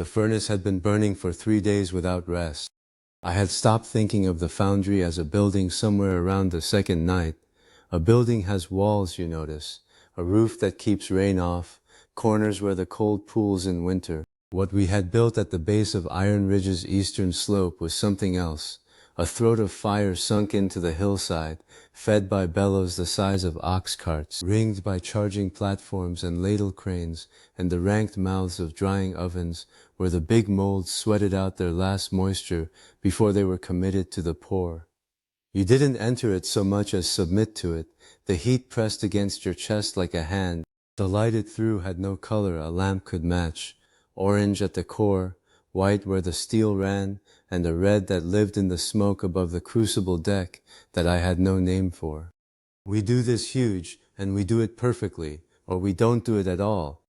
The furnace had been burning for 3 days without rest. I had stopped thinking of the foundry as a building somewhere around the second night. A building has walls, you notice, a roof that keeps rain off, corners where the cold pools in winter. What we had built at the base of Iron Ridge's eastern slope was something else, a throat of fire sunk into the hillside, fed by bellows the size of ox carts, ringed by charging platforms and ladle cranes, and the ranked mouths of drying ovens, where the big molds sweated out their last moisture before they were committed to the pour. You didn't enter it so much as submit to it, the heat pressed against your chest like a hand. The light it threw had no color a lamp could match, orange at the core, white where the steel ran, and a red that lived in the smoke above the crucible deck that I had no name for. We do this huge, and we do it perfectly, or we don't do it at all.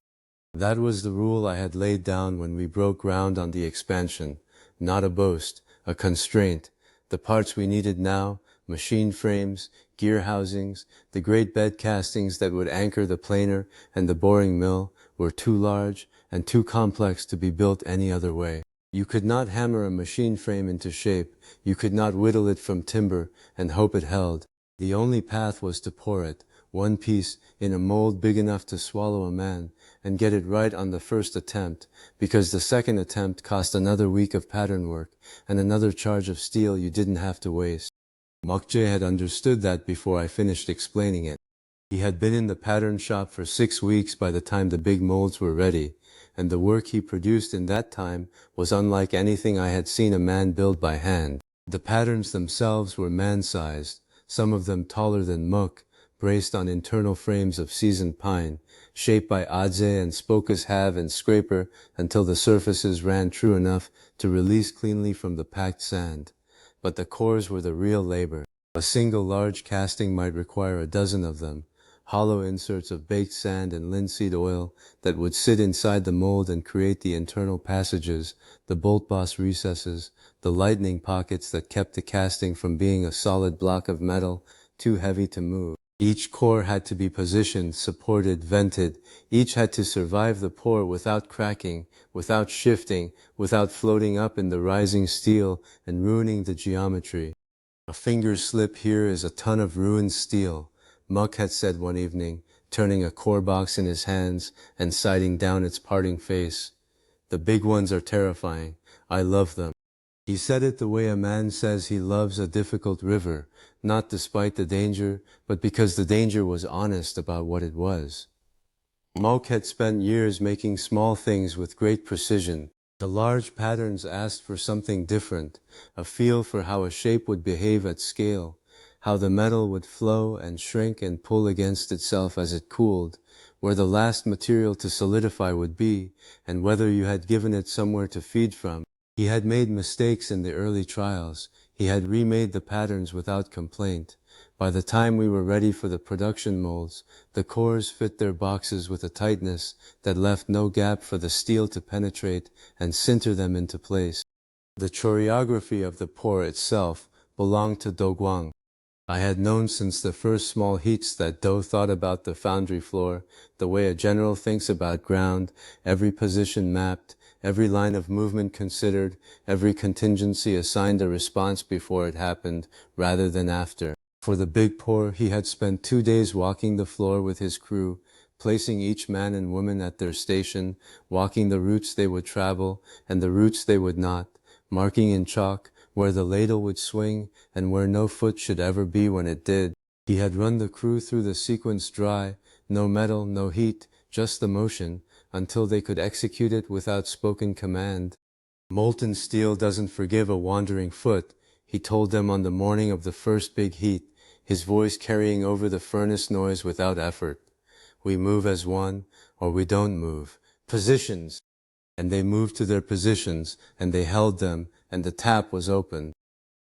That was the rule I had laid down when we broke ground on the expansion. Not a boast, a constraint. The parts we needed now, machine frames, gear housings, the great bed castings that would anchor the planer and the boring mill, were too large and too complex to be built any other way. You could not hammer a machine frame into shape, you could not whittle it from timber and hope it held. The only path was to pour it, one piece, in a mold big enough to swallow a man, and get it right on the first attempt, because the second attempt cost another week of pattern work, and another charge of steel you didn't have to waste. Mok Jae had understood that before I finished explaining it. He had been in the pattern shop for 6 weeks by the time the big molds were ready, and the work he produced in that time was unlike anything I had seen a man build by hand. The patterns themselves were man-sized, some of them taller than Mok, braced on internal frames of seasoned pine, shaped by adze and spocus halve and scraper until the surfaces ran true enough to release cleanly from the packed sand. But the cores were the real labor. A single large casting might require a dozen of them, hollow inserts of baked sand and linseed oil that would sit inside the mold and create the internal passages, the bolt-boss recesses, the lightning pockets that kept the casting from being a solid block of metal too heavy to move. Each core had to be positioned, supported, vented. Each had to survive the pour without cracking, without shifting, without floating up in the rising steel and ruining the geometry. A finger's slip here is a ton of ruined steel, Mok had said one evening, turning a core box in his hands and sighting down its parting face. The big ones are terrifying. I love them. He said it the way a man says he loves a difficult river, not despite the danger, but because the danger was honest about what it was. Mok had spent years making small things with great precision. The large patterns asked for something different, a feel for how a shape would behave at scale, how the metal would flow and shrink and pull against itself as it cooled, where the last material to solidify would be, and whether you had given it somewhere to feed from. He had made mistakes in the early trials. He had remade the patterns without complaint. By the time we were ready for the production molds, the cores fit their boxes with a tightness that left no gap for the steel to penetrate and sinter them into place. The choreography of the pour itself belonged to Doh Gwang. I had known since the first small heats that Doh thought about the foundry floor the way a general thinks about ground, every position mapped, every line of movement considered, every contingency assigned a response before it happened, rather than after. For the big pour, he had spent 2 days walking the floor with his crew, placing each man and woman at their station, walking the routes they would travel and the routes they would not, marking in chalk where the ladle would swing and where no foot should ever be when it did. He had run the crew through the sequence dry, no metal, no heat, just the motion, until they could execute it without spoken command. Molten steel doesn't forgive a wandering foot, he told them on the morning of the first big heat, his voice carrying over the furnace noise without effort. We move as one, or we don't move. Positions! And they moved to their positions, and they held them, and the tap was open.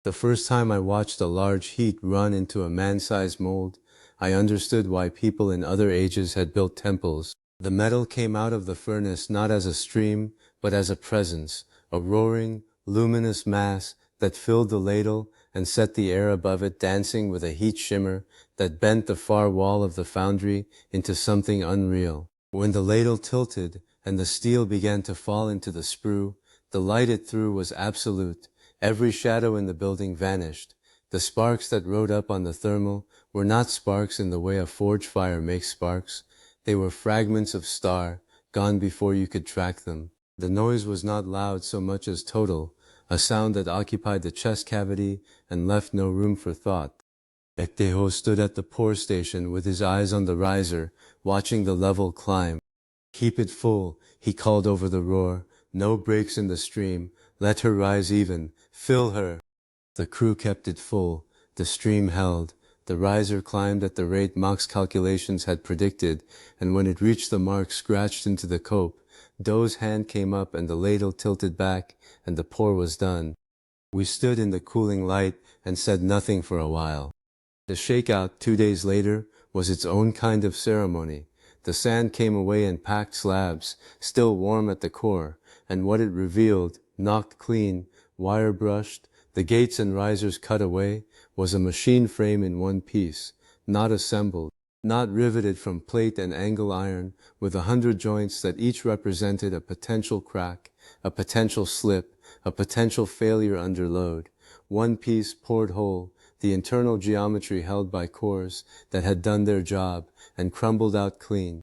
The first time I watched a large heat run into a man-sized mold, I understood why people in other ages had built temples. The metal came out of the furnace not as a stream, but as a presence, a roaring, luminous mass that filled the ladle and set the air above it dancing with a heat shimmer that bent the far wall of the foundry into something unreal. When the ladle tilted and the steel began to fall into the sprue. The light it threw was absolute. Every shadow in the building vanished. The sparks that rode up on the thermal were not sparks in the way a forge fire makes sparks. They were fragments of star, gone before you could track them. The noise was not loud so much as total, a sound that occupied the chest cavity and left no room for thought. Baek Tae-ho stood at the pour station with his eyes on the riser, watching the level climb. "Keep it full," he called over the roar. "No breaks in the stream. Let her rise even. Fill her." The crew kept it full. The stream held. The riser climbed at the rate Mok's calculations had predicted, and when it reached the mark scratched into the cope, Doh's hand came up and the ladle tilted back, and the pour was done. We stood in the cooling light and said nothing for a while. The shakeout 2 days later was its own kind of ceremony. The sand came away in packed slabs, still warm at the core, and what it revealed, knocked clean, wire brushed, the gates and risers cut away, was a machine frame in one piece, not assembled, not riveted from plate and angle iron, with 100 joints that each represented a potential crack, a potential slip, a potential failure under load. One piece poured whole, the internal geometry held by cores that had done their job and crumbled out clean.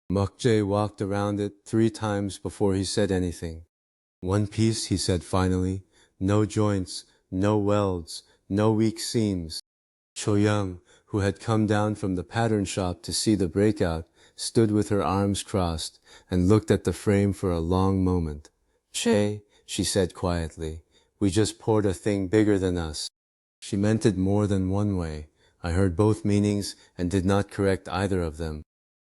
Mok Jae walked around it 3 times before he said anything. "One piece," he said finally. "No joints, no welds, no weak seams." Cho-young, who had come down from the pattern shop to see the breakout, stood with her arms crossed and looked at the frame for a long moment. "Che," she said quietly, "we just poured a thing bigger than us." She meant it more than one way. I heard both meanings and did not correct either of them.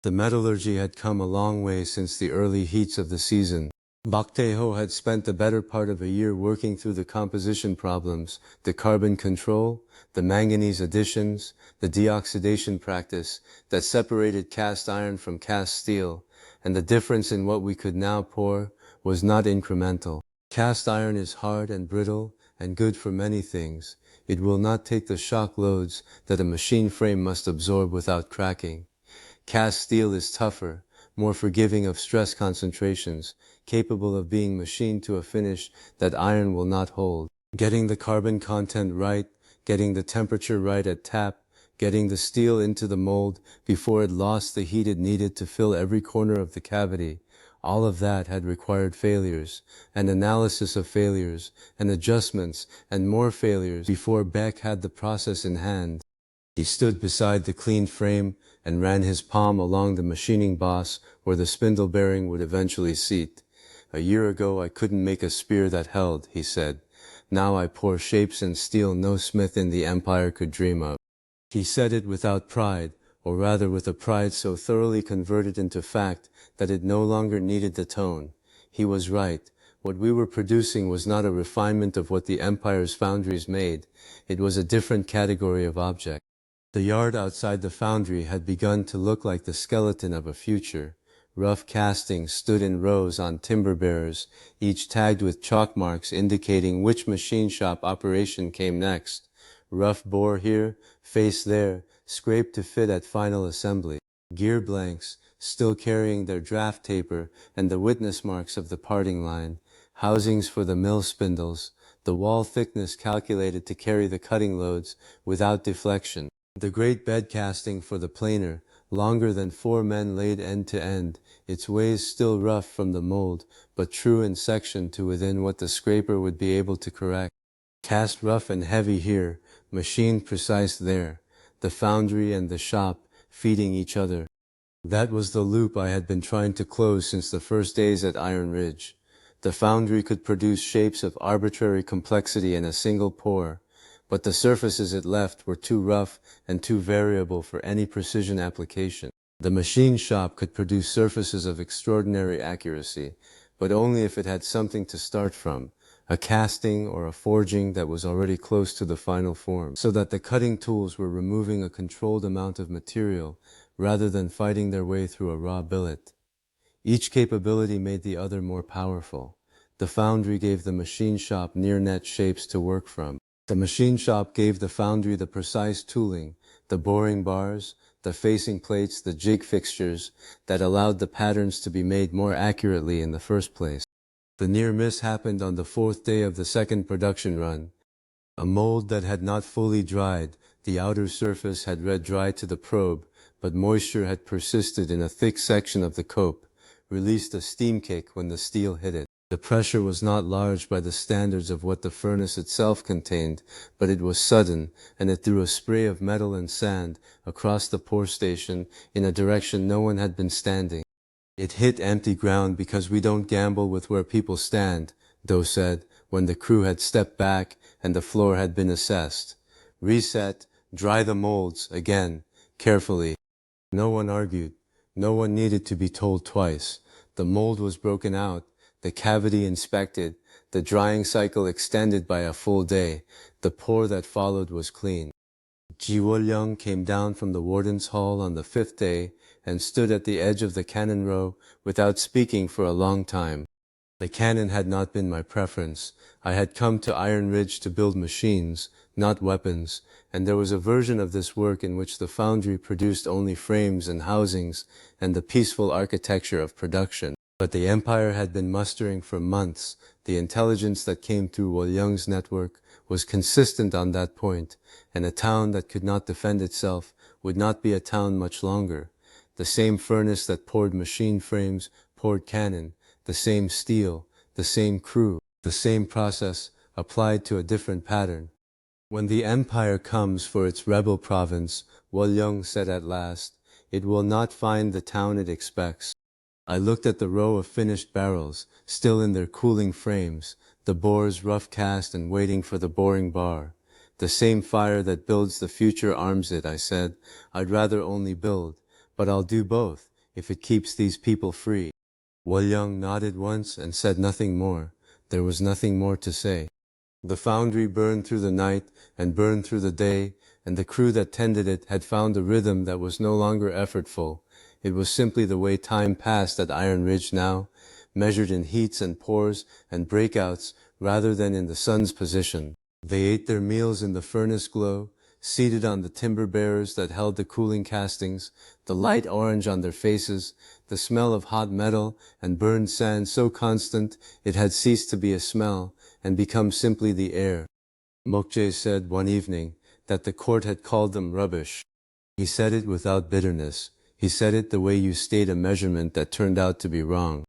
The metallurgy had come a long way since the early heats of the season. Baek Tae-ho had spent the better part of a year working through the composition problems, the carbon control, the manganese additions, the deoxidation practice that separated cast iron from cast steel, and the difference in what we could now pour was not incremental. Cast iron is hard and brittle and good for many things. It will not take the shock loads that a machine frame must absorb without cracking. Cast steel is tougher, more forgiving of stress concentrations, capable of being machined to a finish that iron will not hold. Getting the carbon content right, getting the temperature right at tap, getting the steel into the mold before it lost the heat it needed to fill every corner of the cavity, all of that had required failures, and analysis of failures, and adjustments, and more failures before Baek had the process in hand. He stood beside the clean frame and ran his palm along the machining boss where the spindle bearing would eventually seat. "A year ago I couldn't make a spear that held," he said. "Now I pour shapes in steel no smith in the empire could dream of." He said it without pride, or rather with a pride so thoroughly converted into fact that it no longer needed the tone. He was right. What we were producing was not a refinement of what the empire's foundries made. It was a different category of object. The yard outside the foundry had begun to look like the skeleton of a future. Rough castings stood in rows on timber bearers, each tagged with chalk marks indicating which machine shop operation came next. Rough bore here, face there, scraped to fit at final assembly. Gear blanks, still carrying their draft taper and the witness marks of the parting line. Housings for the mill spindles, the wall thickness calculated to carry the cutting loads without deflection. The great bed casting for the planer, longer than 4 men laid end to end, its ways still rough from the mold, but true in section to within what the scraper would be able to correct. Cast rough and heavy here, machined precise there, the foundry and the shop feeding each other. That was the loop I had been trying to close since the first days at Iron Ridge. The foundry could produce shapes of arbitrary complexity in a single pour, but the surfaces it left were too rough and too variable for any precision application. The machine shop could produce surfaces of extraordinary accuracy, but only if it had something to start from, a casting or a forging that was already close to the final form, so that the cutting tools were removing a controlled amount of material rather than fighting their way through a raw billet. Each capability made the other more powerful. The foundry gave the machine shop near-net shapes to work from. The machine shop gave the foundry the precise tooling, the boring bars, the facing plates, the jig fixtures that allowed the patterns to be made more accurately in the first place. The near miss happened on the fourth day of the second production run. A mold that had not fully dried, the outer surface had red-dried to the probe, but moisture had persisted in a thick section of the cope, released a steam kick when the steel hit it. The pressure was not large by the standards of what the furnace itself contained, but it was sudden, and it threw a spray of metal and sand across the pour station in a direction no one had been standing. It hit empty ground because we don't gamble with where people stand, Doh said, when the crew had stepped back and the floor had been assessed. Reset, dry the molds, again, carefully. No one argued. No one needed to be told twice. The mold was broken out, the cavity inspected, the drying cycle extended by a full day. The pour that followed was clean. Wol-yeong came down from the warden's hall on the fifth day and stood at the edge of the cannon row without speaking for a long time. The cannon had not been my preference. I had come to Iron Ridge to build machines, not weapons, and there was a version of this work in which the foundry produced only frames and housings and the peaceful architecture of production. But the empire had been mustering for months. The intelligence that came through Wol-yeong's network was consistent on that point, and a town that could not defend itself would not be a town much longer. The same furnace that poured machine frames poured cannon, the same steel, the same crew, the same process applied to a different pattern. When the empire comes for its rebel province, Wol-yeong said at last, it will not find the town it expects. I looked at the row of finished barrels, still in their cooling frames, the bores rough cast and waiting for the boring bar. The same fire that builds the future arms it, I said. I'd rather only build, but I'll do both, if it keeps these people free. Wol-yeong nodded once and said nothing more. There was nothing more to say. The foundry burned through the night and burned through the day, and the crew that tended it had found a rhythm that was no longer effortful. It was simply the way time passed at Iron Ridge now, measured in heats and pours and breakouts rather than in the sun's position. They ate their meals in the furnace glow, seated on the timber bearers that held the cooling castings, the light orange on their faces, the smell of hot metal and burned sand so constant it had ceased to be a smell and become simply the air. Mok Jae said one evening that the court had called them rubbish. He said it without bitterness. He said it the way you state a measurement that turned out to be wrong.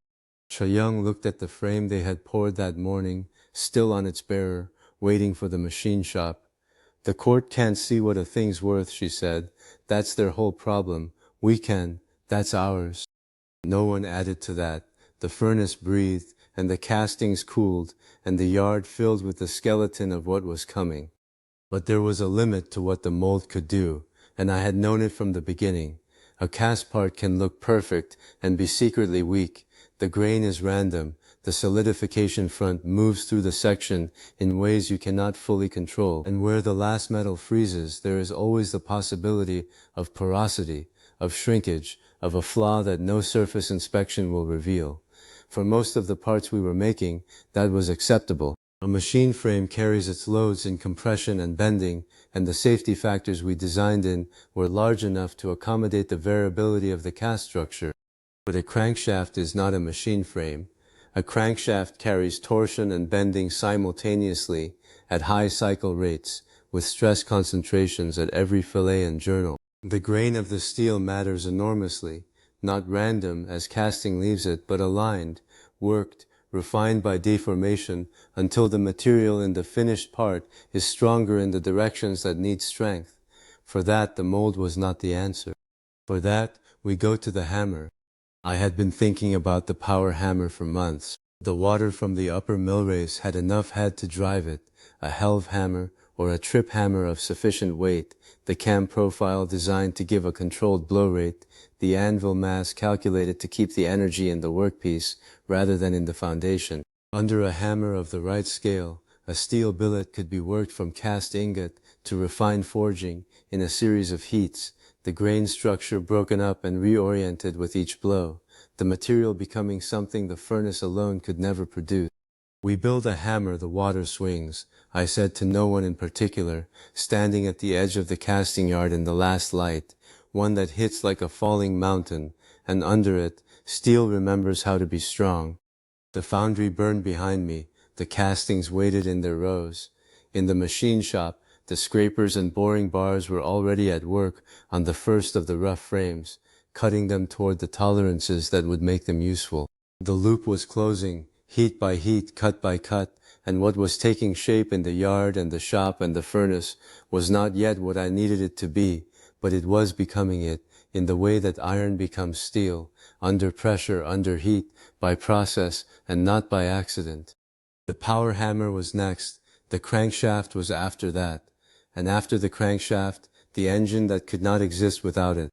Choreography looked at the frame they had poured that morning, still on its bearer, waiting for the machine shop. The court can't see what a thing's worth, she said. That's their whole problem. We can. That's ours. No one added to that. The furnace breathed, and the castings cooled, and the yard filled with the skeleton of what was coming. But there was a limit to what the mold could do, and I had known it from the beginning. A cast part can look perfect and be secretly weak. The grain is random. The solidification front moves through the section in ways you cannot fully control. And where the last metal freezes, there is always the possibility of porosity, of shrinkage, of a flaw that no surface inspection will reveal. For most of the parts we were making, that was acceptable. A machine frame carries its loads in compression and bending, and the safety factors we designed in were large enough to accommodate the variability of the cast structure. But a crankshaft is not a machine frame. A crankshaft carries torsion and bending simultaneously at high cycle rates, with stress concentrations at every fillet and journal. The grain of the steel matters enormously, not random as casting leaves it, but aligned, worked, refined by deformation until the material in the finished part is stronger in the directions that need strength. For that, the mold was not the answer. For that, we go to the hammer. I had been thinking about the power hammer for months. The water from the upper mill race had enough head to drive it, a helve hammer or a trip hammer of sufficient weight, the cam profile designed to give a controlled blow rate, the anvil mass calculated to keep the energy in the workpiece rather than in the foundation. Under a hammer of the right scale, a steel billet could be worked from cast ingot to refined forging in a series of heats, the grain structure broken up and reoriented with each blow, the material becoming something the furnace alone could never produce. We build a hammer the water swings, I said to no one in particular, standing at the edge of the casting yard in the last light. one that hits like a falling mountain, and under it, steel remembers how to be strong. The foundry burned behind me, the castings waited in their rows. In the machine shop, the scrapers and boring bars were already at work on the first of the rough frames, cutting them toward the tolerances that would make them useful. The loop was closing, heat by heat, cut by cut, and what was taking shape in the yard and the shop and the furnace was not yet what I needed it to be, but it was becoming it, in the way that iron becomes steel, under pressure, under heat, by process, and not by accident. The power hammer was next, the crankshaft was after that, and after the crankshaft, the engine that could not exist without it.